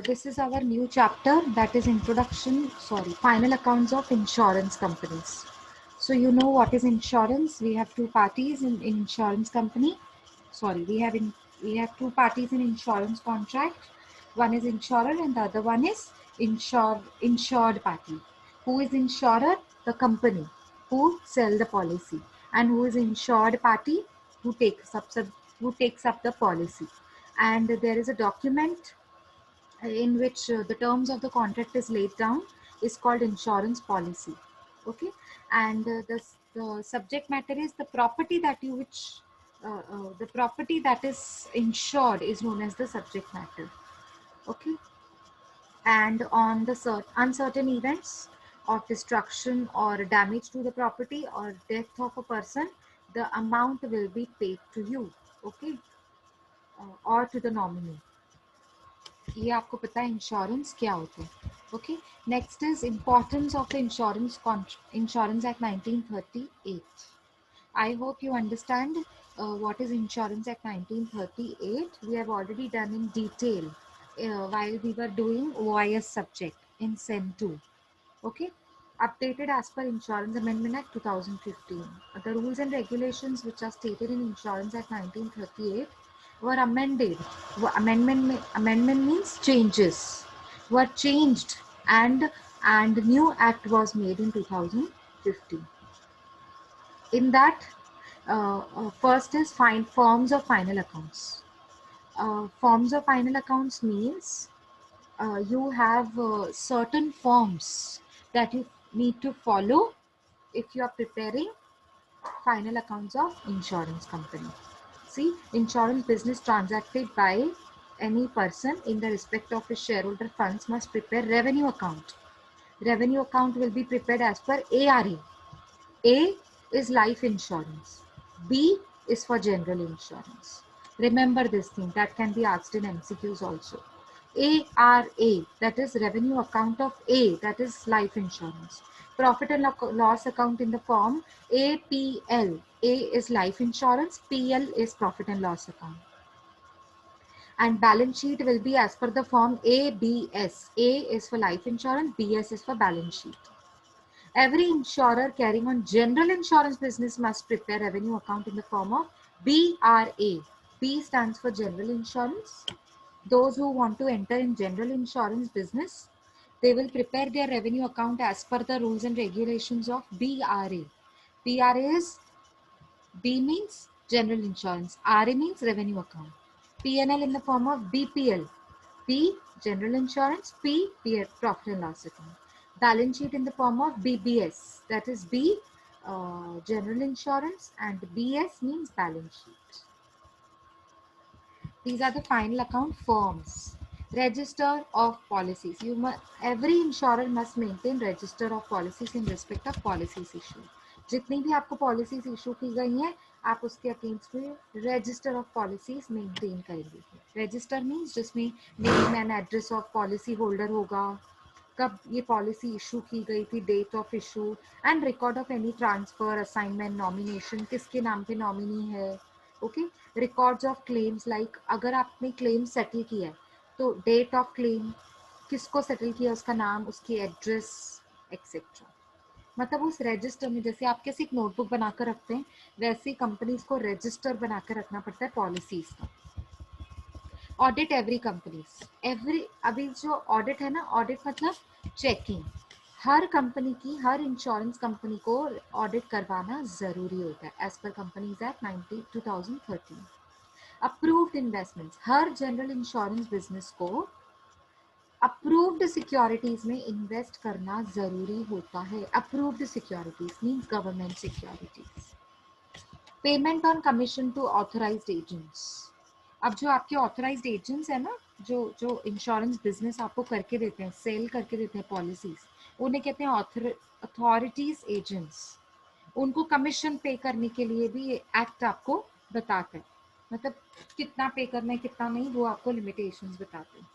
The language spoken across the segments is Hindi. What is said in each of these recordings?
This is our new chapter, that is final accounts of insurance companies. So you know what is insurance? We have two parties in insurance company. Sorry, we have two parties in insurance contract. One is insurer and the other one is insured party. Who is insurer? The company who sell the policy, and who is insured party? Who takes up the policy. And there is a document in which the terms of the contract is laid down, is called insurance policy. Okay. And the subject matter is the property that you which the property that is insured is known as the subject matter. Okay. And on the uncertain events of destruction or damage to the property or death of a person, the amount will be paid to you. Okay. Or to the nominee. ये आपको पता है इंश्योरेंस क्या होता है. Okay. Next is importance of the insurance act 1938. I hope you understand what is Insurance Act 1938. We have already done in detail while we were doing OIS subject in SEN 2. Okay. Updated as per Insurance Amendment Act 2015. The rules and regulations which are stated in Insurance Act 1938 were amended. Amendment means changes. Were changed, and new act was made in 2015. In that, first is forms of final accounts. Forms of final accounts means you have certain forms that you need to follow if you are preparing final accounts of insurance company. See, insurance business transacted by any person in the respect of his shareholder funds must prepare revenue account. Revenue account will be prepared as per ARA. A is life insurance. B is for general insurance. Remember this thing, that can be asked in MCQs also. ARA, that is revenue account of A, that is life insurance. Profit and loss account in the form APL. A is life insurance, PL is profit and loss account. And balance sheet will be as per the form ABS. A is for life insurance, BS is for balance sheet. Every insurer carrying on general insurance business must prepare revenue account in the form of BRA. B stands for general insurance. Those who want to enter in general insurance business, they will prepare their revenue account as per the rules and regulations of BRA. BRA is, B means general insurance, RA means revenue account. PNL in the form of BPL. P, general insurance, P, profit and loss account. Balance sheet in the form of BBS, that is B, general insurance, and BS means balance sheet. These are the final account forms. Register of policies. Every insurer must maintain register of policies in respect of policies issued. जितनी भी आपको policies issue की गई हैं, आप उसके अगेंस्ट में register of policies maintain करेंगे. Register means जिसमें name and address of policy holder होगा, कब ये पॉलिसी इशू की गई थी, date of issue, and record of any transfer, assignment, nomination, किसके नाम पे नॉमिनी है. Okay. Records of claims, like अगर आपने क्लेम सेटल किया है तो डेट ऑफ क्लेम, किसको सेटल किया, उसका नाम, उसकी एड्रेस एक्सेट्रा. मतलब उस रजिस्टर में, जैसे आप कैसे एक नोटबुक बनाकर रखते हैं, वैसे कंपनीज को रजिस्टर बनाकर रखना पड़ता है पॉलिसीज का. Audit every companies. अभी जो ऑडिट है ना, ऑडिट मतलब चेकिंग. हर कंपनी की, हर इंश्योरेंस कंपनी को ऑडिट करवाना जरूरी होता है as per companies act 2013. Approved investments. हर जनरल इंश्योरेंस बिजनेस को अप्रूव्ड सिक्योरिटीज में इन्वेस्ट करना जरूरी होता है. Approved securities means government securities. Payment on commission to authorised agents. अब जो आपके ऑथराइज्ड एजेंट्स है ना, जो इंश्योरेंस बिजनेस आपको करके देते हैं, सेल करके देते हैं पॉलिसीज, उन्हें कहते हैं अथॉरिटीज एजेंट्स. उनको कमीशन पे करने के लिए भी ये एक्ट आपको बताता है. मतलब कितना पे करना है, कितना नहीं, वो आपको लिमिटेशंस बताते हैं.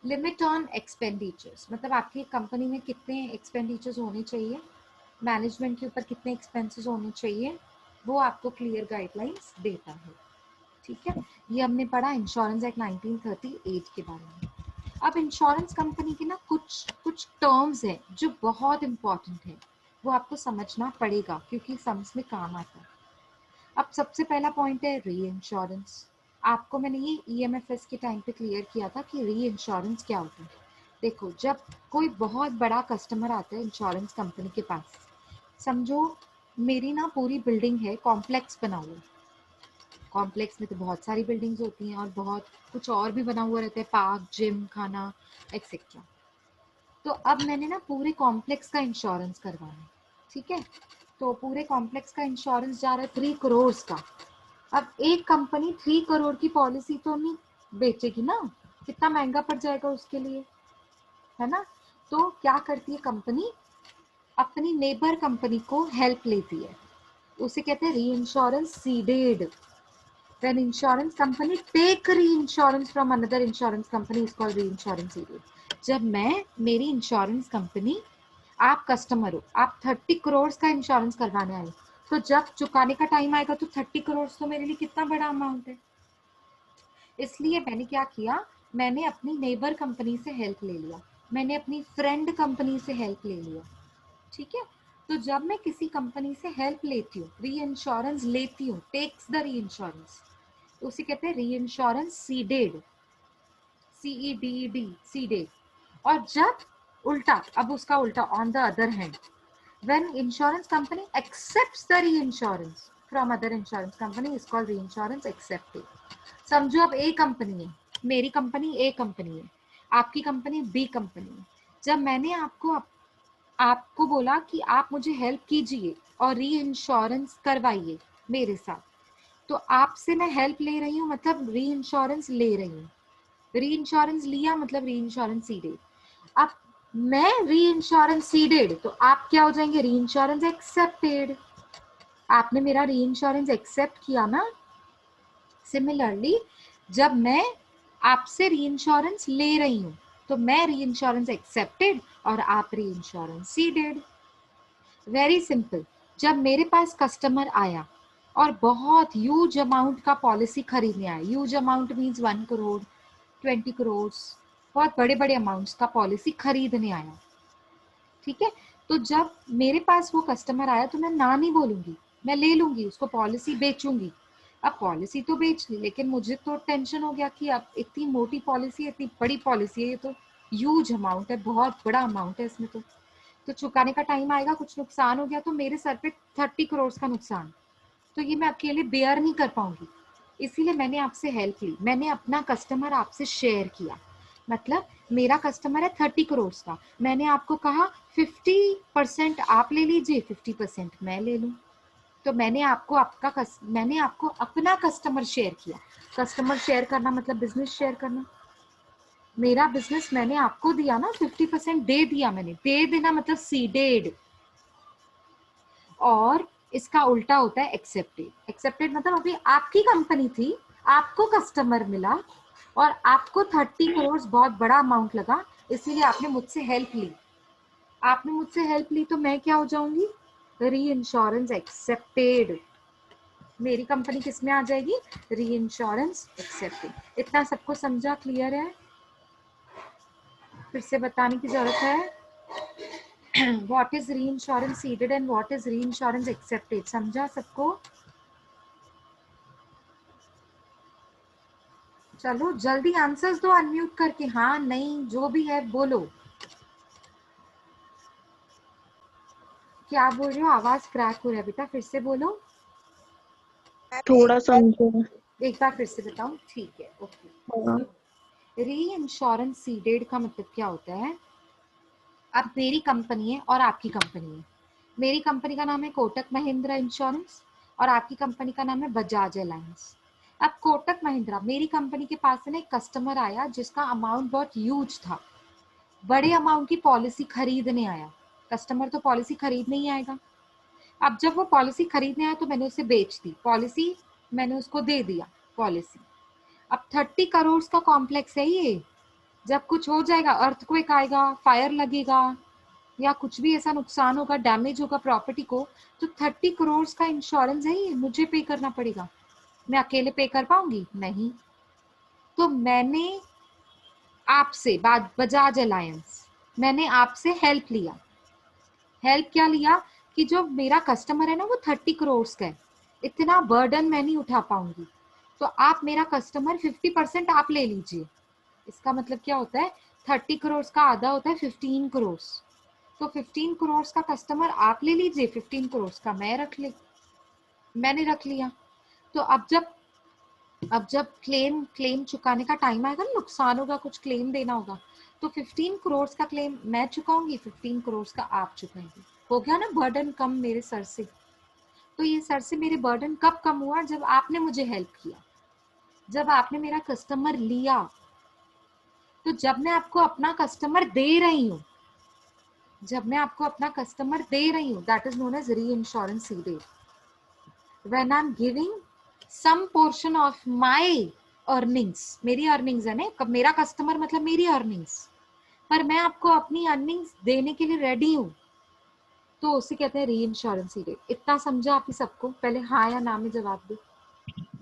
लिमिट ऑन एक्सपेंडिचर्स, मतलब आपकी कंपनी में कितने एक्सपेंडिचर्स होने चाहिए, मैनेजमेंट के ऊपर कितने एक्सपेंसेस होने चाहिए, वो आपको क्लियर गाइडलाइंस देता है. ठीक है, ये हमने पढ़ा इंश्योरेंस एक्ट 1938 के बारे में। अब इंश्योरेंस कंपनी के ना कुछ कुछ टर्म्स हैं जो बहुत इंपॉर्टेंट है, वो आपको समझना पड़ेगा क्योंकि सम्स में काम आता है। अब सबसे पहला पॉइंट है री इंश्योरेंस। आपको मैंने ये ईएमएफएस के टाइम पे क्लियर किया था कि री इंश्योरेंस क्या होता है। देखो, जब कोई बहुत बड़ा कस्टमर आता है इंश्योरेंस कंपनी के पास, समझो मेरी ना पूरी बिल्डिंग है, कॉम्प्लेक्स बना हुआ। कॉम्प्लेक्स में तो बहुत सारी बिल्डिंग्स होती हैं और बहुत कुछ और भी बना हुआ रहता है, पार्क, जिम, खाना एक्सेट्रा। तो अब मैंने ना पूरे कॉम्प्लेक्स का इंश्योरेंस करवाना है, ठीक है। तो पूरे कॉम्प्लेक्स का इंश्योरेंस जा रहा है 3 करोड़ का। अब एक कंपनी 3 करोड़ की पॉलिसी तो नहीं बेचेगी ना, कितना महंगा पड़ जाएगा उसके लिए, है ना। तो क्या करती है कंपनी, अपनी नेबर कंपनी को हेल्प लेती है, उसे कहते हैं री insurance seeded. When insurance company take reinsurance from another insurance company is called reinsurance ceded. जब मेरी इंश्योरेंस कंपनी, आप कस्टमर हो, आप 30 करोड़ का इंश्योरेंस करवाने आए, तो जब चुकाने का टाइम आएगा तो 30 करोड़ तो मेरे लिए कितना बड़ा अमाउंट है। इसलिए मैंने क्या किया, मैंने अपनी नेबर कंपनी से हेल्प ले लिया, मैंने अपनी फ्रेंड कंपनी से हेल्प ले लिया, ठीक है। तो जब मैं किसी कंपनी से हेल्प लेती हूँ, री इंश्योरेंस लेती हूँ, टेक्स द री इंश्योरेंस, उसे कहते हैं री इंश्योरेंस सीडेड, CEDED, सीडेड। और जब उल्टा, अब उसका उल्टा, on the other hand, when insurance company accepts the reinsurance from other insurance company is called reinsurance accepted. समझो अब ए कंपनी है, मेरी कंपनी ए कंपनी है, आपकी कंपनी बी कंपनी है। जब मैंने आपको बोला कि आप मुझे हेल्प कीजिए और री इंश्योरेंस करवाइए मेरे साथ, तो आपसे मैं हेल्प ले रही हूँ, मतलब री इंश्योरेंस ले रही हूँ। री इंश्योरेंस लिया मतलब री इंश्योरेंस सीडेड। अब मैं री इंश्योरेंस सीडेड, तो आप क्या हो जाएंगे, री इंश्योरेंस एक्सेप्टेड। आपने मेरा री इंश्योरेंस एक्सेप्ट किया ना। सिमिलरली जब मैं आपसे री इंश्योरेंस ले रही हूँ, तो मैं री इंश्योरेंस एक्सेप्टेड और आप री इंश्योरेंस सीडेड। Very simple. जब मेरे पास कस्टमर आया और बहुत ह्यूज अमाउंट का पॉलिसी खरीदने आया, huge amount means 1 crore, 20 crore, बहुत बड़े बड़े अमाउंट्स का पॉलिसी खरीदने आया, ठीक है। तो जब मेरे पास वो कस्टमर आया तो मैं ना नहीं बोलूंगी, मैं ले लूंगी, उसको पॉलिसी बेचूंगी। अब पॉलिसी तो बेच ली, लेकिन मुझे तो टेंशन हो गया कि अब इतनी मोटी पॉलिसी है, इतनी बड़ी पॉलिसी है, ये तो ह्यूज अमाउंट है, बहुत बड़ा अमाउंट है इसमें, तो चुकाने का टाइम आएगा, कुछ नुकसान हो गया तो मेरे सर पे 30 करोड़ का नुकसान, तो ये मैं अकेले बेयर नहीं कर पाऊंगी। इसीलिए मैंने आपसे हेल्प ली, मैंने अपना कस्टमर आपसे शेयर किया। मतलब मेरा कस्टमर है 30 करोड़ का, मैंने आपको कहा 50% आप ले लीजिए, 50% मैं ले लूं। तो मैंने आपको अपना कस्टमर शेयर किया। कस्टमर शेयर करना मतलब बिजनेस शेयर करना। मेरा बिजनेस मैंने आपको दिया ना, 50% दे दिया मैंने, दे देना मतलब सीडेड। और इसका उल्टा होता है एक्सेप्टेड। एक्सेप्टेड मतलब अभी आपकी कंपनी थी, आपको कस्टमर मिला और आपको 30 करोड़ बहुत बड़ा अमाउंट लगा, इसीलिए आपने मुझसे हेल्प ली। आपने मुझसे हेल्प ली तो मैं क्या हो जाऊंगी, री इंश्योरेंस एक्सेप्टेड। मेरी कंपनी किस में आ जाएगी, री इंश्योरेंस एक्सेप्टेड। इतना सबको समझा, क्लियर है, फिर से बताने की जरूरत है। व्हाट इज री insurance seeded and what is री इंश्योरेंस एक्सेप्टेड, समझा सबको। चलो जल्दी आंसर्स दो अनम्यूट करके, हाँ नहीं जो भी है बोलो। क्या बोल रहे हो, आवाज क्रैक हो रहा है बेटा, फिर से बोलो। थोड़ा समझो। एक बार फिर से बताओ, ठीक है, ओके। री इंश्योरेंस सीडेड का मतलब क्या होता है, अब मेरी कंपनी है और आपकी कंपनी है। मेरी कंपनी का नाम है कोटक महिंद्रा इंश्योरेंस और आपकी कंपनी का नाम है बजाज अलायंस। अब कोटक महिंद्रा, मेरी कंपनी के पास से ना एक कस्टमर आया जिसका अमाउंट बहुत ह्यूज था, बड़े अमाउंट की पॉलिसी खरीदने आया। कस्टमर तो पॉलिसी खरीदने ही आएगा। अब जब वो पॉलिसी खरीदने आया तो मैंने उसे बेच दी पॉलिसी, मैंने उसको दे दिया पॉलिसी। अब 30 करोड़ का कॉम्प्लेक्स है ये, जब कुछ हो जाएगा, अर्थक्वेक आएगा, फायर लगेगा या कुछ भी ऐसा नुकसान होगा, डैमेज होगा प्रॉपर्टी को, तो 30 करोड़ का इंश्योरेंस है ये, मुझे पे करना पड़ेगा। मैं अकेले पे कर पाऊंगी? नहीं। तो मैंने आपसे, बजाज अलायंस, मैंने आपसे हेल्प लिया। हेल्प क्या लिया कि जो मेरा कस्टमर है ना वो 30 करोड़ का है, इतना बर्डन मैं नहीं उठा पाऊंगी, तो आप मेरा कस्टमर 50% आप ले लीजिए। इसका मतलब क्या होता है, 30 करोड़ का आधा होता है 15 करोड़। तो 15 करोड़ का कस्टमर आप ले लीजिए, 15 करोड़ का मैंने रख लिया। तो अब जब क्लेम चुकाने का टाइम आएगा, नुकसान होगा, कुछ क्लेम देना होगा, तो 15 करोड़ का क्लेम मैं चुकाऊंगी, 15 करोड़ का आप चुकाएंगे। हो गया ना बर्डन कम मेरे सर से। तो ये सर से मेरे बर्डन कब कम हुआ, जब आपने मुझे हेल्प किया, जब आपने मेरा कस्टमर लिया। तो जब मैं आपको अपना कस्टमर दे रही हूँ, that is known as reinsurance ceded. When I am giving some portion of my earnings, मेरी अर्निंग्स है ना, कब मेरा कस्टमर मतलब मेरी अर्निंग्स, पर मैं आपको अपनी अर्निंग्स देने के लिए रेडी हूँ, तो उसे कहते हैं री इंश्योरेंस सीडेड। इतना समझा आप ही सबको? पहले हाँ या ना में जवाब दो।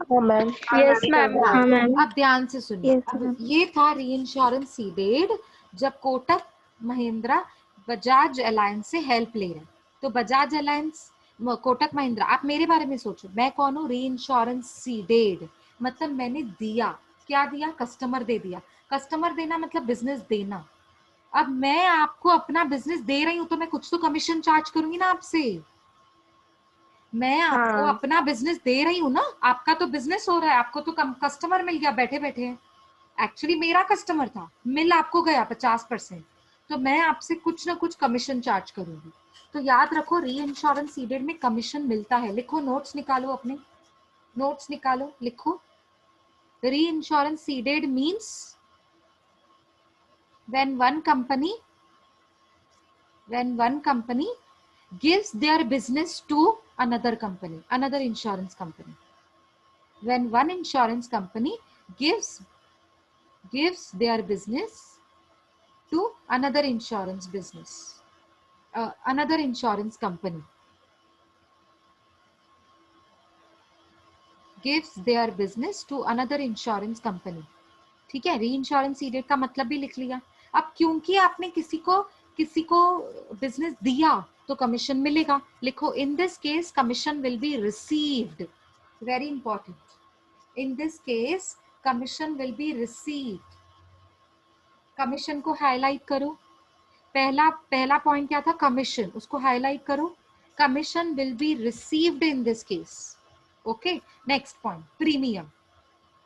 हाँ मैम। Yes ma'am. हाँ मैम। अब ध्यान से सुनिए। यस अब मैम। ये था री इंश्योरेंस सीडेड, जब कोटक महिंद्रा बजाज अलायंस से हेल्प ले रहे हैं। तो बजाज अलायंस, कोटक महिंद्रा, आप मेरे बारे में सोचो, मैं कौन हूँ? री इंश्योरेंस सीडेड, मतलब मैंने दिया। क्या दिया? कस्टमर दे दिया। कस्टमर देना मतलब बिजनेस देना। अब मैं आपको अपना बिजनेस दे रही हूँ, तो मैं कुछ तो कमीशन चार्ज करूंगी ना आपसे। मैं आपको हाँ। अपना बिजनेस दे रही हूँ ना, आपका तो बिजनेस हो रहा है, आपको तो कस्टमर मिल गया बैठे बैठे। एक्चुअली मेरा कस्टमर था, मिल आपको गया 50%, तो मैं आपसे कुछ ना कुछ कमीशन चार्ज करूंगी। तो याद रखो, री इंश्योरेंस सीडेड में कमीशन मिलता है। लिखो, नोट्स निकालो, अपने नोट्स निकालो, लिखो। री insurance seeded means when one company gives their business to another company, another insurance company. When one insurance company gives their business to another insurance business, another insurance company gives their business to another insurance company. ठीक है, री इंश्योरेंस सीडेड का मतलब भी लिख लिया। अब क्योंकि आपने किसी को बिजनेस दिया, तो कमीशन मिलेगा। लिखो, in this case commission will be received. Very important, in this case commission will be received. Commission को हाईलाइट करो। पहला पॉइंट क्या था? कमीशन, उसको हाईलाइट करो। Commission will be received in this case. Okay, next point, premium.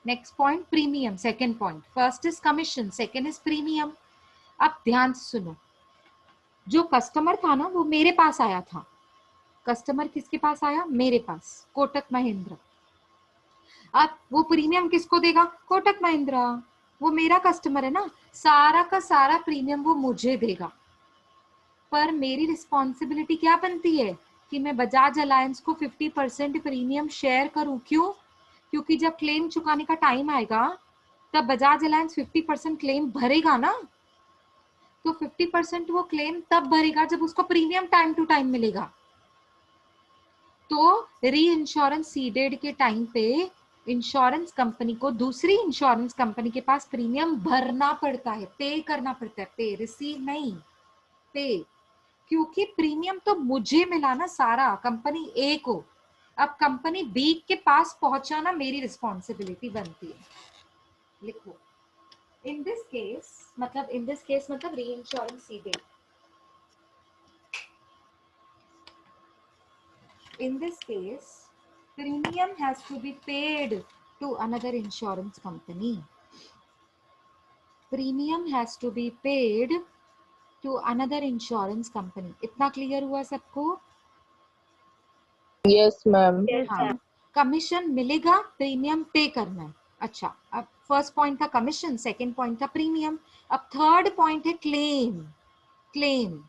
Next point, premium. Second point, first is commission, second is premium. अब ध्यान से सुनो, जो कस्टमर था ना वो मेरे पास आया था। कस्टमर किसके पास आया? मेरे पास, कोटक महिंद्रा। अब वो प्रीमियम किसको देगा? कोटक महिंद्रा। वो मेरा कस्टमर है ना, सारा का सारा प्रीमियम वो मुझे देगा। पर मेरी रिस्पॉन्सिबिलिटी क्या बनती है कि मैं बजाज अलायंस को 50% प्रीमियम शेयर करूं। क्यों? क्योंकि जब क्लेम चुकाने का टाइम आएगा, तब बजाज अलायंस 50% क्लेम भरेगा ना। तो 50% वो क्लेम तब भरेगा जब उसको प्रीमियम टाइम टू टाइम मिलेगा। तो री इंश्योरेंस सीडेड के टाइम पे इंश्योरेंस कंपनी को दूसरी इंश्योरेंस कंपनी के पास प्रीमियम भरना पड़ता है, पे करना पड़ता है। पे, रिसीव नहीं, पे। क्योंकि प्रीमियम तो मुझे मिला ना सारा, कंपनी ए को। अब कंपनी बी के पास पहुंचाना मेरी रिस्पॉन्सिबिलिटी बनती है। लिखो, इन दिस केस मतलब री insurance seeded. In this case, premium has to be paid to another insurance company. Premium has to be paid to another insurance company. इतना क्लियर हुआ सबको? Yes ma'am. हाँ, कमीशन मिलेगा, प्रीमियम पे करना है। अच्छा, अब फर्स्ट पॉइंट था कमीशन, सेकंड पॉइंट था प्रीमियम। अब थर्ड पॉइंट है क्लेम। क्लेम,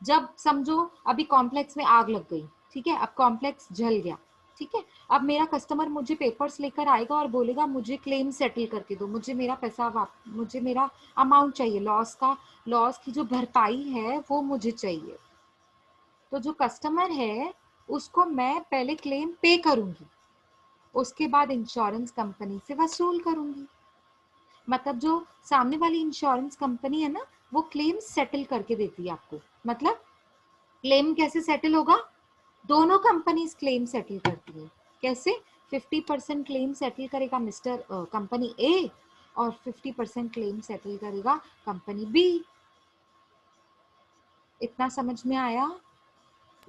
जब समझो अभी कॉम्प्लेक्स में आग लग गई, ठीक है, अब कॉम्प्लेक्स जल गया, ठीक है। अब मेरा कस्टमर मुझे पेपर्स लेकर आएगा और बोलेगा मुझे क्लेम सेटल करके दो, मुझे मेरा पैसा मुझे मेरा अमाउंट चाहिए, लॉस की जो भरपाई है वो मुझे चाहिए। तो जो कस्टमर है उसको मैं पहले क्लेम पे करूंगी। उसके बाद इंश्योरेंस कंपनी से वसूल करूंगी। मतलब जो सामने वाली इंश्योरेंस कंपनी है ना, वो क्लेम सेटल करके देती है आपको। मतलब क्लेम कैसे सेटल होगा? दोनों कंपनीज क्लेम सेटल करती है। कैसे? 50% क्लेम सेटल करेगा मिस्टर कंपनी ए और 50% क्लेम सेटल करेगा कंपनी बी। इतना समझ में आया?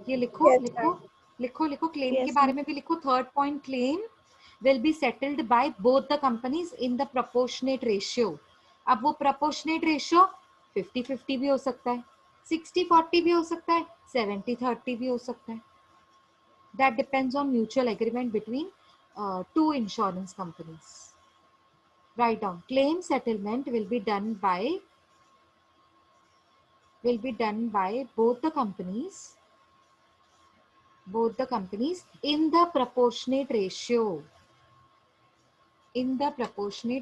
ये लिखो Yes, लिखो ma'am. लिखो लिखो, क्लेम के Yes, बारे ma'am. में भी लिखो। Third point, claim will be settled by both the companies in the proportionate ratio। अब वो proportionate ratio 50-50 भी हो सकता है, 60-40 भी हो सकता है, 70-30 भी हो सकता है। That depends on mutual agreement between two insurance companies। Write down, claim settlement will be done by both the companies in the proportionate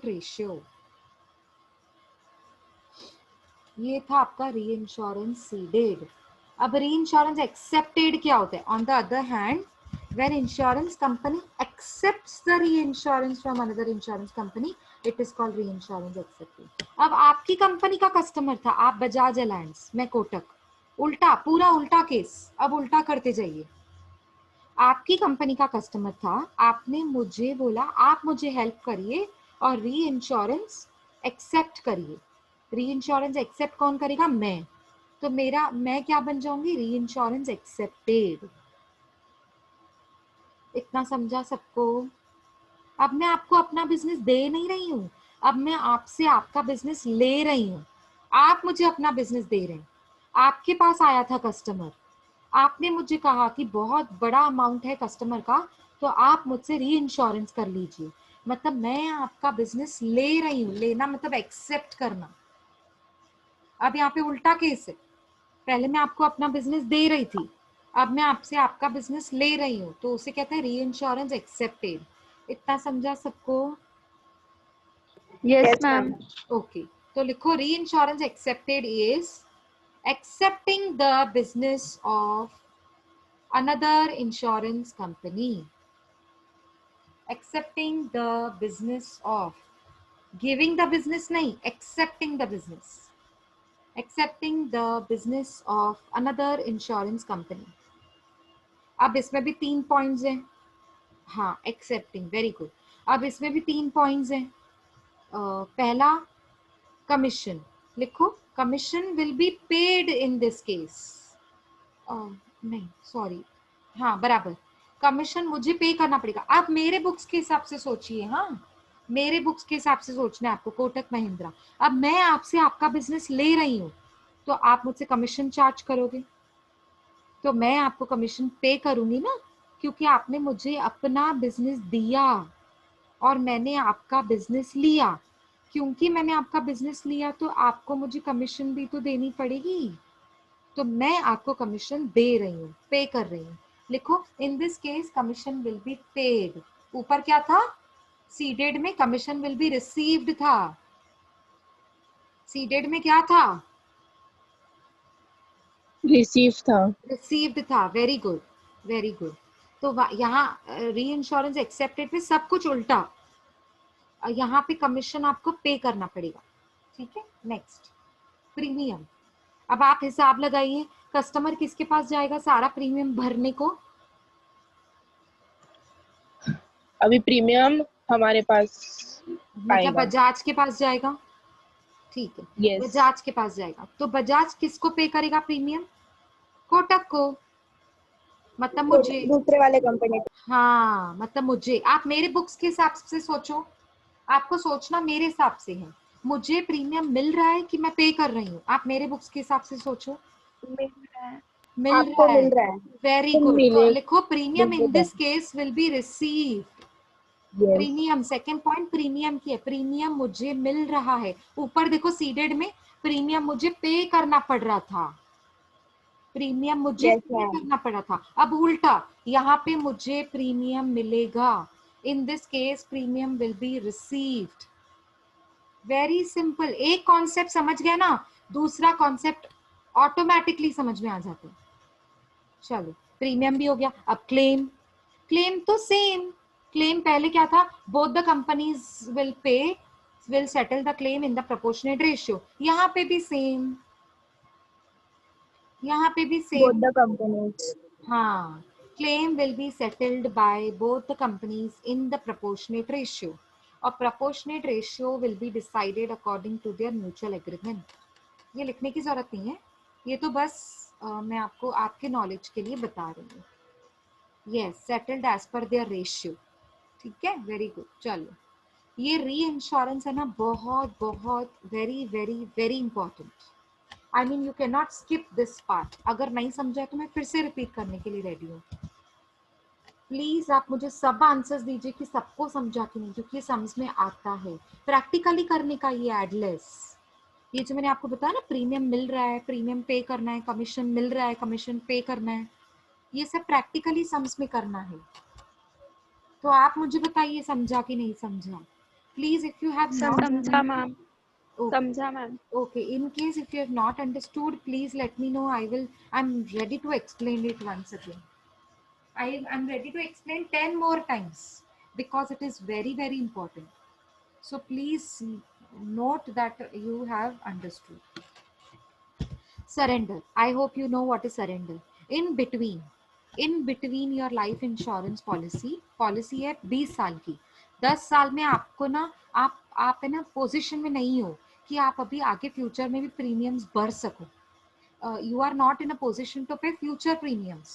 ratio। ये था आपका री इंश्योरेंस सीडेड। अब री इंश्योरेंस एक्सेप्टेड क्या होता है? On the other hand, when insurance company accepts the reinsurance from another insurance company, it is called reinsurance accepted। अब आपकी कंपनी का कस्टमर था, आप बजाज अलायंस, मैं कोटक, उल्टा, पूरा उल्टा केस। अब उल्टा करते जाइए। आपकी कंपनी का कस्टमर था, आपने मुझे बोला आप मुझे हेल्प करिए और री इंश्योरेंस एक्सेप्ट करिए। री इंश्योरेंस एक्सेप्ट कौन करेगा? मैं। तो मैं क्या बन जाऊंगी? री इंश्योरेंस एक्सेप्टेड। इतना समझा सबको? अब मैं आपको अपना बिजनेस दे नहीं रही हूँ, अब मैं आपसे आपका बिजनेस ले रही हूँ। आप मुझे अपना बिजनेस दे रहे हैं। आपके पास आया था कस्टमर, आपने मुझे कहा कि बहुत बड़ा अमाउंट है कस्टमर का, तो आप मुझसे री इंश्योरेंस कर लीजिए। मतलब मैं आपका बिजनेस ले रही हूँ। लेना मतलब एक्सेप्ट करना। अब यहाँ पे उल्टा केस है। पहले मैं आपको अपना बिजनेस दे रही थी, अब मैं आपसे आपका बिजनेस ले रही हूँ, तो उसे कहते हैं री इंश्योरेंस एक्सेप्टेड। इतना समझा सबको? Yes, Yes, ma'am. ma'am. Okay, तो लिखो री insurance accepted is accepting the business of another insurance company। accepting the business of, giving the business नहीं, accepting the business, accepting the business of another insurance company। अब इसमें भी 3 पॉइंट्स हैं। हाँ, एक्सेप्टिंग, वेरी गुड। अब इसमें भी 3 पॉइंट्स हैं। पहला, कमीशन। लिखो, commission will be paid in this case. नहीं, सॉरी, हाँ बराबर, कमीशन मुझे पे करना पड़ेगा। आप मेरे बुक्स के हिसाब से सोचिए। हाँ, मेरे बुक्स के हिसाब से सोचना है आपको, कोटक महिंद्रा। अब मैं आपसे आपका बिजनेस ले रही हूँ, तो आप मुझसे कमीशन चार्ज करोगे, तो मैं आपको कमीशन पे करूंगी ना, क्योंकि आपने मुझे अपना बिजनेस दिया और मैंने आपका बिजनेस लिया। क्योंकि मैंने आपका बिजनेस लिया तो आपको मुझे कमीशन भी तो देनी पड़ेगी, तो मैं आपको कमीशन दे रही हूँ, पे कर रही हूँ। लिखो, in this case commission will be paid. ऊपर क्या था? सीडेड में कमीशन विल बी रिसीव्ड था। सीडेड में क्या था? Receive था। रिसीव्ड था। Very good, very good. तो यहाँ री इंश्योरेंस एक्सेप्टेड में सब कुछ उल्टा, यहाँ पे कमीशन आपको पे करना पड़ेगा। ठीक है, नेक्स्ट, प्रीमियम। अब आप हिसाब लगाइए, कस्टमर किसके पास जाएगा सारा प्रीमियम भरने को? अभी प्रीमियम हमारे पास मतलब आएगा। बजाज के पास जाएगा। ठीक है, Yes. बजाज के पास जाएगा, तो बजाज किसको पे करेगा प्रीमियम? कोटक को। मतलब मुझे, दूसरे वाले कंपनी। हाँ मतलब मुझे। आप मेरे बुक्स के हिसाब से सोचो, आपको सोचना मेरे हिसाब से है। मुझे प्रीमियम मिल रहा है कि मैं पे कर रही हूँ? आप मेरे बुक्स के हिसाब से सोचो। मिल रहा है, मिल आपको रहा है। मिल रहा है। Very good. तो मिले लिखो, प्रीमियम इन मिलेगा। This case will be receive. Yes. Premium, second point premium की है, प्रीमियम मुझे मिल रहा है। ऊपर देखो, सीडेड में प्रीमियम मुझे पे करना पड़ रहा था, प्रीमियम मुझे Yes, पे ma'am. करना पड़ा था। अब उल्टा, यहाँ पे मुझे प्रीमियम मिलेगा। In this case premium will be received. Very simple. एक कॉन्सेप्ट समझ गया ना, दूसरा कॉन्सेप्ट ऑटोमेटिकली समझ में आ जाता है। चलो, प्रीमियम भी हो गया। अब क्लेम। क्लेम तो सेम, क्लेम पहले क्या था, both the companies will settle the claim in the proportionate ratio. यहाँ पे भी सेम, यहाँ पे भी both सेम। the companies. हाँ, claim will be settled by both the companies in the proportionate ratio, और proportionate ratio will be decided according to their mutual agreement। ये लिखने की जरूरत नहीं है, ये तो बस मैं आपको आपके नॉलेज के लिए बता रही हूँ। Yes, settled as per their ratio. ठीक है, वेरी गुड। चलो, ये री इंश्योरेंस है ना, बहुत बहुत very very very important. I mean you can not skip this part. अगर नहीं समझा तो मैं फिर से रिपीट करने के लिए रेडी हूँ। प्लीज आप मुझे सब आंसर्स दीजिए कि सबको समझा कि नहीं, क्योंकि ये समझ में आता है। प्रैक्टिकली करने का ये एडलेस, ये जो मैंने आपको बताया ना, प्रीमियम मिल रहा है, प्रीमियम पे करना है, कमीशन मिल रहा है, कमीशन पे करना है, ये सब प्रैक्टिकली सम्स में करना है। तो आप मुझे बताइए समझा कि नहीं समझा। Please if you have not, समझा मैम, okay, समझा ma'am. okay, in case if you have not understood, please let me know. I'm ready to explain it once again. I'm ready to explain 10 more times because it is very very important. So please note that you have understood. Surrender. I hope you know what is surrender. In between your life insurance policy है 20 साल की। 10 साल में आपको ना, आप है ना पोजीशन में नहीं हो कि आप अभी आगे फ्यूचर में भी प्रीमियम्स भर सको। You are not in a position to pay future premiums.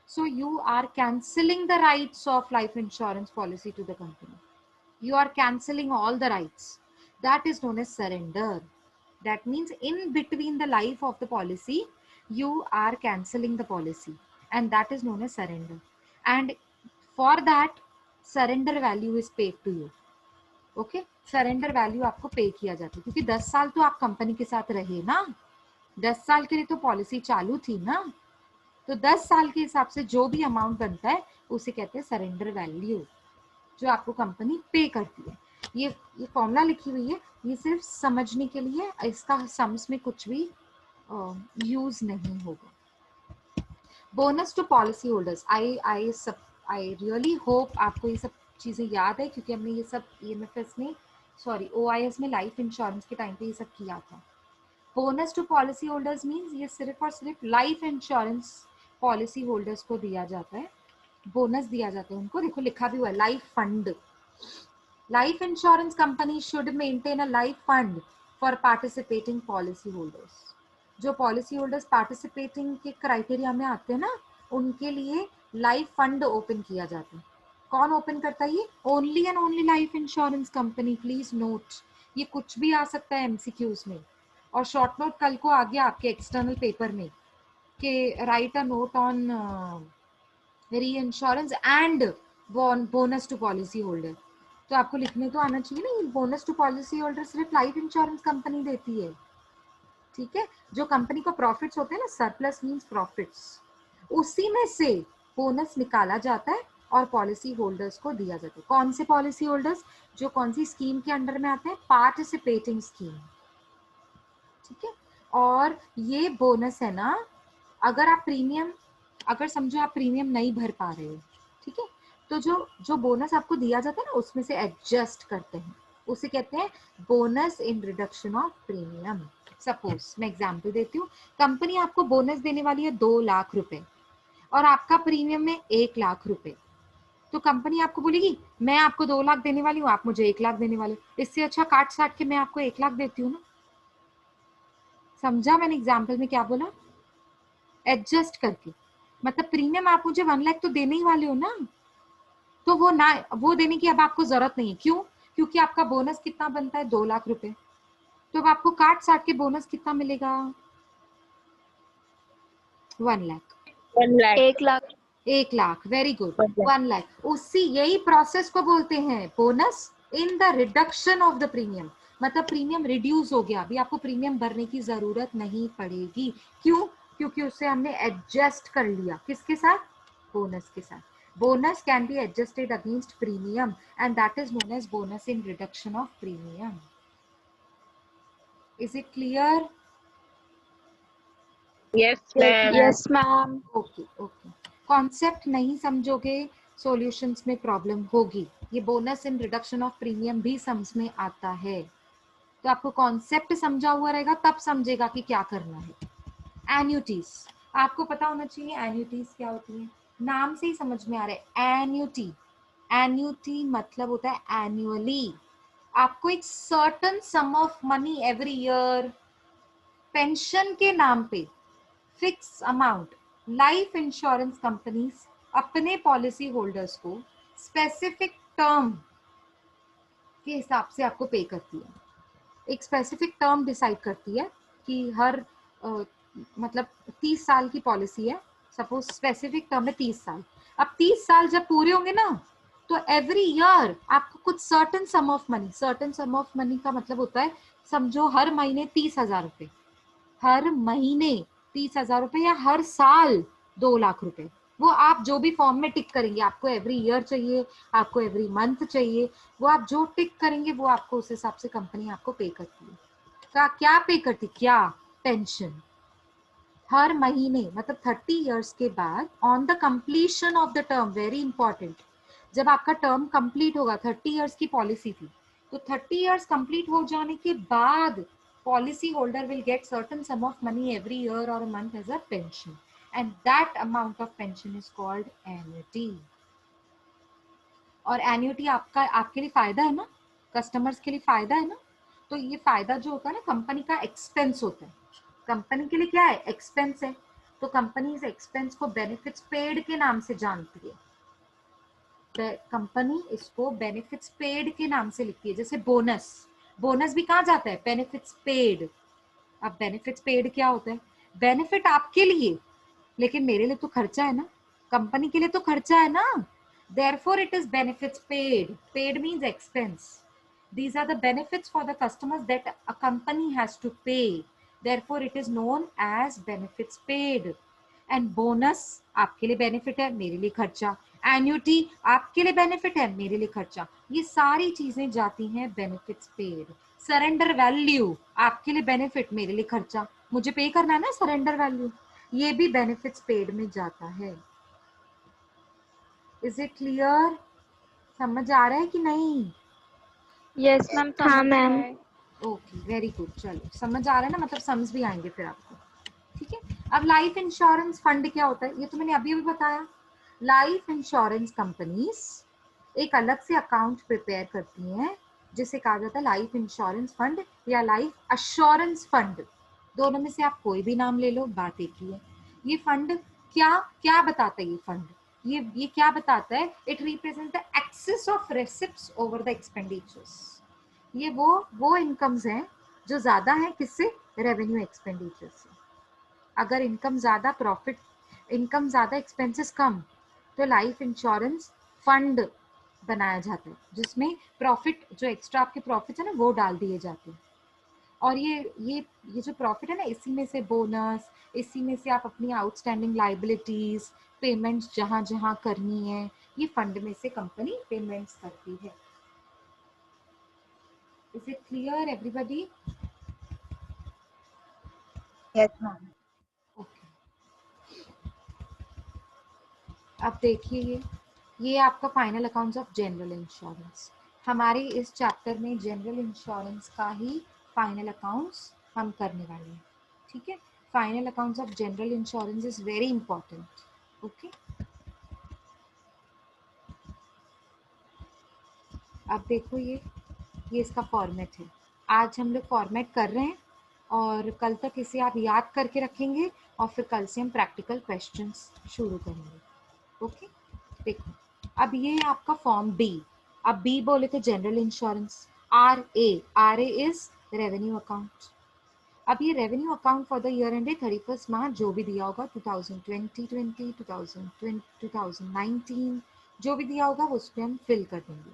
So you are cancelling the rights of life insurance policy to the company. You are cancelling all the rights. That is known as surrender. That means in between the life of the policy, you are cancelling the policy, and that is known as surrender. And for that, surrender value is paid to you. Okay? Surrender value आपको पे किया जाता है, क्योंकि 10 साल तो आप कंपनी के साथ रहे ना, 10 साल के लिए तो पॉलिसी चालू थी ना, तो 10 साल के हिसाब से जो भी अमाउंट बनता है उसे कहते हैं सरेंडर वैल्यू, जो आपको कंपनी पे करती है। ये फॉर्मूला लिखी हुई है, ये सिर्फ समझने के लिए, इसका सम्स में कुछ भी यूज नहीं होगा। Bonus to policy holders, I really hope आपको ये सब चीजें याद है, क्योंकि हमने ये सब EMFS में, सॉरी OIS में लाइफ इंश्योरेंस के टाइम पे ये सब किया था। Bonus to policy holders means ये सिर्फ और सिर्फ लाइफ इंश्योरेंस पॉलिसी होल्डर्स को दिया जाता है, बोनस दिया जाता है उनको। देखो लिखा भी हुआ है life fund. Life insurance company should maintain a life fund for participating policy holders. जो पॉलिसी होल्डर्स पार्टिसिपेटिंग के क्राइटेरिया में आते हैं ना, उनके लिए लाइफ फंड ओपन किया जाता है। कौन ओपन करता है ये? Only and only life insurance company. Please note, ये कुछ भी आ सकता है MCQs में, और शॉर्ट नोट कल को आ गया आपके एक्सटर्नल पेपर में कि write a note on reinsurance and bonus to policy holder, तो आपको लिखने तो आना चाहिए ना, ये बोनस टू पॉलिसी होल्डर सिर्फ लाइफ इंश्योरेंस कंपनी देती है। ठीक है, जो कंपनी को प्रॉफिट्स होते हैं ना, सरप्लस मींस प्रॉफिट्स, उसी में से बोनस निकाला जाता है और पॉलिसी होल्डर्स को दिया जाता है। कौन से पॉलिसी होल्डर्स? जो कौन सी स्कीम के अंडर में आते हैं? Participating scheme. ठीक है, और ये बोनस है ना, अगर आप प्रीमियम, अगर समझो आप प्रीमियम नहीं भर पा रहे हो, ठीक है, तो जो बोनस आपको दिया जाता है ना, उसमें से एडजस्ट करते हैं, उसे कहते हैं bonus in reduction of premium. Suppose मैं एग्जांपल देती हूँ, कंपनी आपको बोनस देने वाली है 2 लाख रुपए और आपका प्रीमियम है 1 लाख रुपए, तो कंपनी आपको बोलेगी मैं आपको 2 लाख देने वाली हूँ, आप मुझे 1 लाख देने वाले, इससे अच्छा काट साट के मैं आपको 1 लाख देती हूँ ना। समझा मैंने एग्जाम्पल में क्या बोला? एडजस्ट करके, मतलब प्रीमियम आप मुझे 1 लाख तो देने ही वाले हो ना, तो वो देने की अब आपको जरूरत नहीं है। क्यों? क्योंकि आपका बोनस कितना बनता है? 2 लाख रुपए, तो अब आपको काट साट के बोनस कितना मिलेगा? 1 लाख। 1 लाख। 1 लाख। 1 lakh, very good. 1 लाख। 1 लाख, उसी यही प्रोसेस को बोलते हैं bonus in the reduction of the premium. मतलब प्रीमियम रिड्यूस हो गया, अभी आपको प्रीमियम भरने की जरूरत नहीं पड़ेगी। क्यों? क्योंकि उससे हमने एडजस्ट कर लिया, किसके साथ? बोनस के साथ। bonus can be adjusted against premium and that is known as bonus in reduction of premium. Is it clear? Yes, ma'am. Yes, ma'am. Okay, okay. Concept नहीं समझोगे, सॉल्यूशंस में प्रॉब्लम होगी। ये bonus in reduction of premium भी सम्स में आता है। तो आपको कॉन्सेप्ट समझा हुआ रहेगा तब समझेगा कि क्या करना है। एन्युटीज आपको पता होना चाहिए, एन्युटीज क्या होती है, नाम से ही समझ में आ रहा है। एन्युटी, एन्युटी मतलब होता है एनुअली, आपको एक certain some of money every year pension के नाम पे fix amount life insurance companies अपने पॉलिसी होल्डर्स को स्पेसिफिक टर्म के हिसाब से आपको पे करती है। एक स्पेसिफिक टर्म डिसाइड करती है कि हर मतलब 30 साल की पॉलिसी है, सपोज स्पेसिफिक टर्म है 30 साल। अब 30 साल जब पूरे होंगे ना तो एवरी ईयर आपको कुछ certain some of money, certain some of money का मतलब होता है समझो हर महीने 30,000 रुपए, हर महीने 30,000 रुपए या हर साल 2 लाख रुपए, वो आप जो भी फॉर्म में टिक करेंगे, आपको एवरी ईयर चाहिए, आपको एवरी मंथ चाहिए, वो आप जो टिक करेंगे वो आपको उस हिसाब से कंपनी आपको पे करती है। क्या पे करती, क्या पेंशन हर महीने, मतलब 30 इयर्स के बाद on the completion of the term, very important, जब आपका टर्म कंप्लीट होगा, 30 इयर्स की पॉलिसी थी, तो 30 इयर्स कंप्लीट हो जाने के बाद policy holder will get certain sum of money every year or a month as a pension, and that amount of pension is called annuity. और एन्युटी आपका आपके लिए फायदा है ना, कस्टमर्स के लिए फायदा है ना, तो ये फायदा जो होता है ना कंपनी का एक्सपेंस होता है, कंपनी के लिए क्या है, एक्सपेंस है, तो कंपनी इस एक्सपेंस को बेनिफिट्स पेड के नाम से जानती है, कंपनी इसको बेनिफिट्स पेड के नाम से लिखती है। जैसे बोनस, बोनस भी कहाँ जाता है, बेनिफिट्स पेड। अब बेनिफिट्स पेड क्या होता है, बेनिफिट आपके लिए, लेकिन मेरे लिए तो खर्चा है ना, कंपनी के लिए तो खर्चा है ना, therefore it is benefits paid, paid means expense, these are the benefits for the customers that a company has to pay, therefore it is known as benefits paid. And bonus आपके लिए बेनिफिट है, मेरे लिए खर्चा, एन्युटी आपके लिए बेनिफिट है, मेरे लिए खर्चा, ये सारी चीजें जाती हैं बेनिफिट्स पेड। सरेंडर वैल्यू आपके लिए बेनिफिट, मेरे लिए खर्चा, मुझे पे करना है ना सरेंडर वैल्यू, ये भी बेनिफिट्स पेड में जाता है। इज इट क्लियर, समझ आ रहा है कि नहीं? यस मैम, हाँ समझ मैम। आए। ओके वेरी गुड, चलो समझ आ रहा है ना, मतलब समझ भी आएंगे फिर आपको, ठीक है। अब लाइफ इंश्योरेंस फंड क्या होता है, ये तो मैंने अभी भी बताया। लाइफ इंश्योरेंस कंपनीज एक अलग से अकाउंट प्रिपेयर करती हैं जिसे कहा जाता है लाइफ इंश्योरेंस फंड या लाइफ अश्योरेंस फंड, दोनों में से आप कोई भी नाम ले लो, बात एक ही है। ये फंड क्या क्या बताता है, ये फंड ये क्या बताता है, it represent the excess of receipts over the expenditures. ये वो इनकम्स हैं जो ज्यादा है किससे, रेवेन्यू एक्सपेंडिचर से। अगर इनकम ज्यादा, प्रॉफिट, इनकम ज्यादा एक्सपेंसेस कम, तो लाइफ इंश्योरेंस फंड बनाया जाता है जिसमें प्रॉफिट, जो एक्स्ट्रा आपके प्रॉफिट है ना वो डाल दिए जाते हैं। और ये जो प्रॉफिट है ना, इसी में से बोनस, इसी में से आप अपनी आउटस्टैंडिंग लाइबिलिटीज पेमेंट्स जहां जहां करनी है, ये फंड में से कंपनी पेमेंट्स करती है। Is it clear everybody? Yes ma'am. Okay, अब देखिए ये आपका final accounts of general insurance. हमारे इस चैप्टर में जनरल इंश्योरेंस का ही फाइनल अकाउंट्स हम करने वाले हैं, ठीक है। Final accounts of general insurance is very important, okay. अब देखो ये इसका फॉर्मेट है, आज हम लोग फॉर्मेट कर रहे हैं और कल तक इसे आप याद करके रखेंगे और फिर कल से हम प्रैक्टिकल क्वेश्चंस शुरू करेंगे, ओके। देखो अब ये आपका फॉर्म बी, अब बी बोले तो general insurance, R A is revenue account. अब ये revenue account for the year ended 31 March जो भी दिया होगा 2020, 2019 जो भी दिया होगा उस पर हम फिल कर देंगे,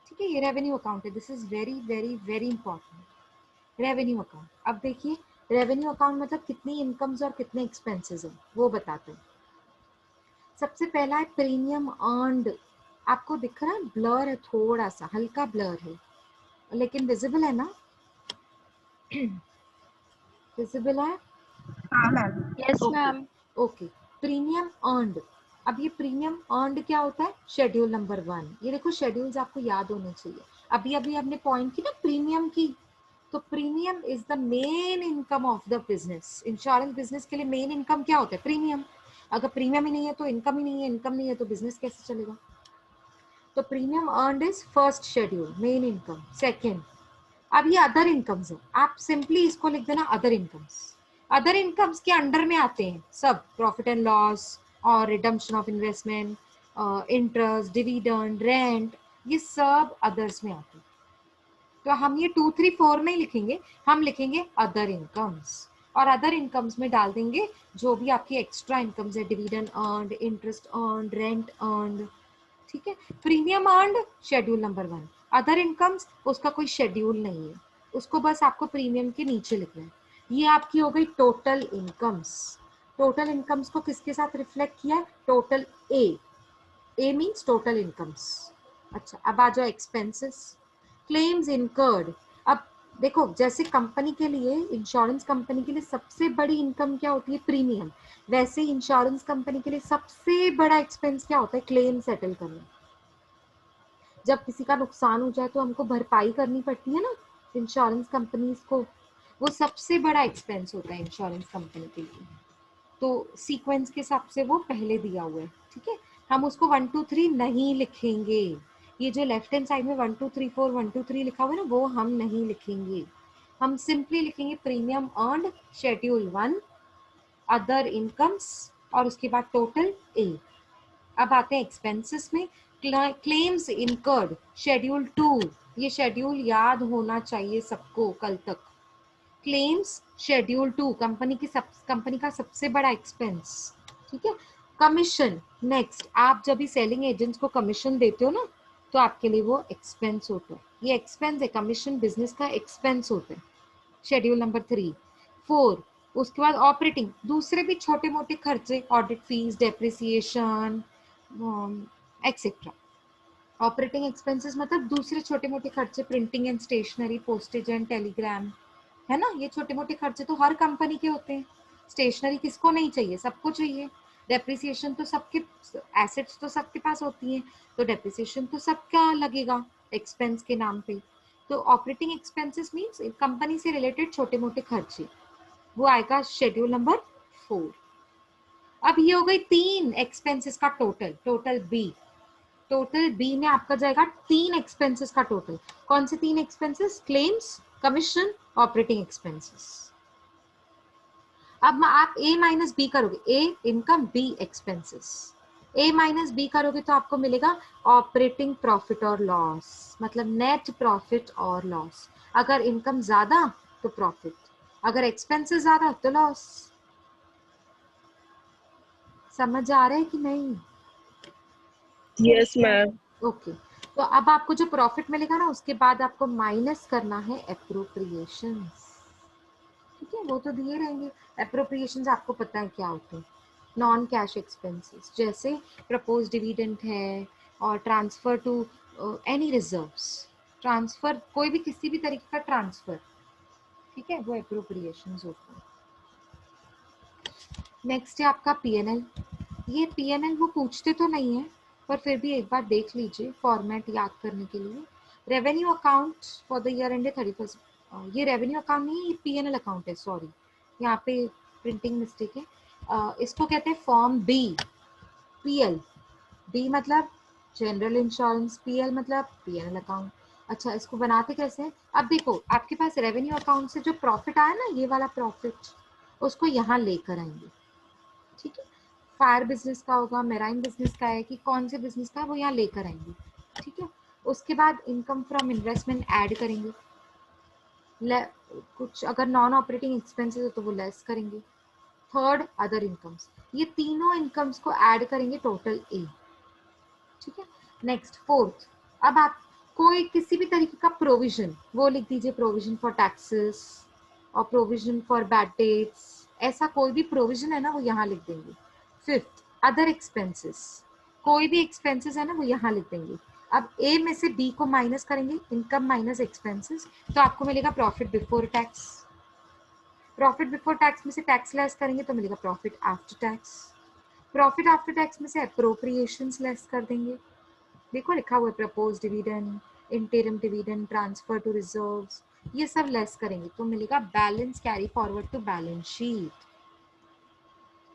ठीक है। ये रेवेन्यू अकाउंट है, this is very very very important, revenue account. अब देखिए रेवेन्यू अकाउंट मतलब कितनी इनकम्स और कितने एक्सपेंसेस हैं वो बताते हैं। सबसे पहला है प्रीमियम अर्नड, आपको दिख रहा है ब्लर है, थोड़ा सा हल्का ब्लर है लेकिन विजिबल है ना, विजिबल है, हाँ ma'am. Yes okay ma'am. Okay. Premium earned, अब ये प्रीमियम अर्नड क्या होता है, शेड्यूल नंबर 1। ये देखो शेड्यूल्स आपको याद होने चाहिए। अभी अभी हमने पॉइंट की ना प्रीमियम की, तो premium is the main income of the business. Insurance business के लिए मेन इनकम क्या होता है, प्रीमियम। अगर प्रीमियम ही नहीं है तो इनकम ही नहीं है, इनकम नहीं है तो बिजनेस कैसे चलेगा। तो premium earned is first schedule, main income. Second, अब ये अदर इनकम्स है, आप सिंपली इसको लिख देना अदर इनकम्स। अदर इनकम्स के अंडर में आते हैं सब, प्रॉफिट एंड लॉस और redemption of investment, interest, dividend, rent, ये सब अदर्स में आते हैं। तो हम ये 2, 3, 4 नहीं लिखेंगे, हम लिखेंगे अदर इनकम्स। और अदर इनकम्स में डाल देंगे जो भी आपकी एक्स्ट्रा इनकम्स है, dividend earned, interest earned, rent earned, ठीक है। Premium earned schedule number 1, other incomes उसका कोई शेड्यूल नहीं है, उसको बस आपको प्रीमियम के नीचे लिखना है। ये आपकी हो गई टोटल इनकम्स। टोटल इनकम्स को किसके साथ रिफ्लेक्ट किया है, total A means total incomes. अच्छा, अब आ जाओ एक्सपेंसेस, क्लेम्स इनकर्ड। अब देखो, जैसे कंपनी के लिए, इंश्योरेंस कंपनी के लिए सबसे बड़ी इनकम क्या होती है, प्रीमियम, वैसे इंश्योरेंस कंपनी के लिए सबसे बड़ा एक्सपेंस क्या होता है, क्लेम सेटल करना। जब किसी का नुकसान हो जाए तो हमको भरपाई करनी पड़ती है ना इंश्योरेंस कंपनीज को, वो सबसे बड़ा एक्सपेंस होता है इंश्योरेंस कंपनी के लिए। तो सीक्वेंस के हिसाब से वो पहले दिया हुआ है, ठीक है। हम उसको 1, 2, 3 नहीं लिखेंगे, ये जो लेफ्ट हैंड साइड में 1, 2, 3, 4, 1, 2, 3 लिखा हुआ है ना, वो हम नहीं लिखेंगे। हम सिंपली लिखेंगे premium earned schedule 1, other incomes, और उसके बाद टोटल ए। अब आते हैं एक्सपेंसेस में, क्लेम्स इनकर्ड शेड्यूल 2, ये शेड्यूल याद होना चाहिए सबको कल तक। क्लेम्स शेड्यूल 2 कंपनी का सबसे बड़ा एक्सपेंस, ठीक है। कमीशन, नेक्स्ट, आप जब भी सेलिंग एजेंट्स को कमीशन देते हो ना, तो आपके लिए वो एक्सपेंस होता है, ये एक्सपेंस है, कमीशन बिजनेस का एक्सपेंस होता है, शेड्यूल नंबर 3। 4, उसके बाद ऑपरेटिंग, दूसरे भी छोटे मोटे खर्चे, audit fees, depreciation etcetera. Operating expenses मतलब दूसरे छोटे मोटे खर्चे, printing and stationery, postage and telegram, है ना, ये छोटे मोटे खर्चे तो हर कंपनी के होते हैं। स्टेशनरी किसको नहीं चाहिए, सबको चाहिए। डेप्रिसिएशन तो सबके, एसेट्स तो सबके पास होती हैं, तो डेप्रिसिएशन तो सबका लगेगा एक्सपेंस के नाम पे। तो ऑपरेटिंग एक्सपेंसेस मींस कंपनी से रिलेटेड छोटे मोटे खर्चे, वो आएगा शेड्यूल नंबर 4। अब ये हो गई 3 एक्सपेंसेस का total, total B. Total B में आपका जाएगा 3 एक्सपेंसेस का टोटल। कौन से 3 expenses, claims, commission, operating expenses. अब आप ए माइनस बी करोगे, ए इनकम, बी एक्सपेंसेस। ए माइनस बी करोगे तो आपको मिलेगा ऑपरेटिंग प्रॉफिट और लॉस, मतलब नेट प्रॉफिट और लॉस। अगर इनकम ज्यादा तो प्रॉफिट, अगर एक्सपेंसेस ज्यादा तो लॉस। समझ आ रहा है कि नहीं? Yes ma'am. ओके, तो अब आपको जो प्रॉफिट मिलेगा ना, उसके बाद आपको माइनस करना है एप्रोप्रिएशंस, ठीक है, वो तो दिए रहेंगे। एप्रोप्रिएशंस आपको पता है क्या होते हैं, नॉन कैश एक्सपेंसेस, जैसे प्रपोज डिविडेंड है, और transfer to any reserves, transfer कोई भी किसी भी तरीके का ट्रांसफर, ठीक है, वो एप्रोप्रिएशंस होते हैं। नेक्स्ट है आपका पीएनएल। ये पीएनएल वो पूछते तो नहीं है, पर फिर भी एक बार देख लीजिए फॉर्मेट याद करने के लिए। Revenue account for the year ended 31, ये रेवेन्यू अकाउंट नहीं है, ये पीएनएल अकाउंट है, सॉरी, यहाँ पे प्रिंटिंग मिस्टेक है। इसको कहते हैं फॉर्म बी। पीएल, बी मतलब जनरल इंश्योरेंस, पीएल मतलब पीएनएल अकाउंट। अच्छा, इसको बनाते कैसे हैं, अब देखो आपके पास रेवेन्यू अकाउंट से जो प्रॉफिट आया ना, ये वाला प्रॉफिट, उसको यहाँ लेकर आएंगे, ठीक है। फायर बिजनेस का होगा, मेराइन बिजनेस का है, कि कौन से बिजनेस का है, वो यहाँ लेकर आएंगे, ठीक है। उसके बाद इनकम फ्रॉम इन्वेस्टमेंट ऐड करेंगे, कुछ अगर नॉन ऑपरेटिंग एक्सपेंसेस हो तो वो लेस करेंगे। थर्ड, अदर इनकम्स, ये तीनों इनकम्स को ऐड करेंगे, टोटल ए, ठीक है। नेक्स्ट फोर्थ, अब आप कोई किसी भी तरीके का प्रोविजन, वो लिख दीजिए, प्रोविजन फॉर टैक्सेस और प्रोविजन फॉर बैड डेट्स, ऐसा कोई भी प्रोविजन है ना, वो यहाँ लिख देंगे। फिफ्थ, अदर एक्सपेंसेस, कोई भी एक्सपेंसेस है ना, वो यहाँ लिख देंगे। अब ए में से बी को माइनस करेंगे, इनकम माइनस एक्सपेंसेस, तो आपको मिलेगा profit before tax. Profit before tax में से टैक्स लेस करेंगे तो मिलेगा profit after tax. Profit after tax में से अप्रोप्रिएशंस लेस कर देंगे, देखो लिखा हुआ है propose dividend, interim dividend, transfer to reserves, ये सब लेस करेंगे तो मिलेगा balance carry forward to balance sheet.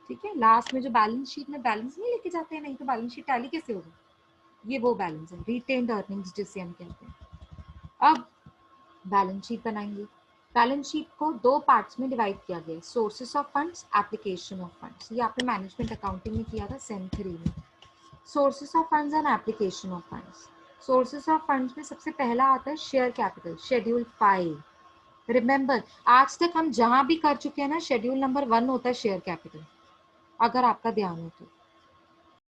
ठीक है, लास्ट में जो बैलेंस शीट में बैलेंस नहीं लेके जाते हैं, नहीं तो बैलेंस शीट टैली कैसे होगी, ये वो बैलेंस है, रिटेन्ड अर्निंग्स जिसे हम कहते हैं। अब बैलेंस शीट बनाएंगे। बैलेंस शीट को दो पार्ट्स में डिवाइड किया गया है, sources of funds, application of funds. ये आपने मैनेजमेंट अकाउंटिंग में किया था सेम 3 में। Sources of funds and application of funds. Sources of funds में सबसे पहला आता है शेयर कैपिटल, शेड्यूल 5। रिमेंबर, आज तक हम जहां भी कर चुके हैं ना, शेड्यूल नंबर 1 होता है शेयर कैपिटल, अगर आपका ध्यान हो तो।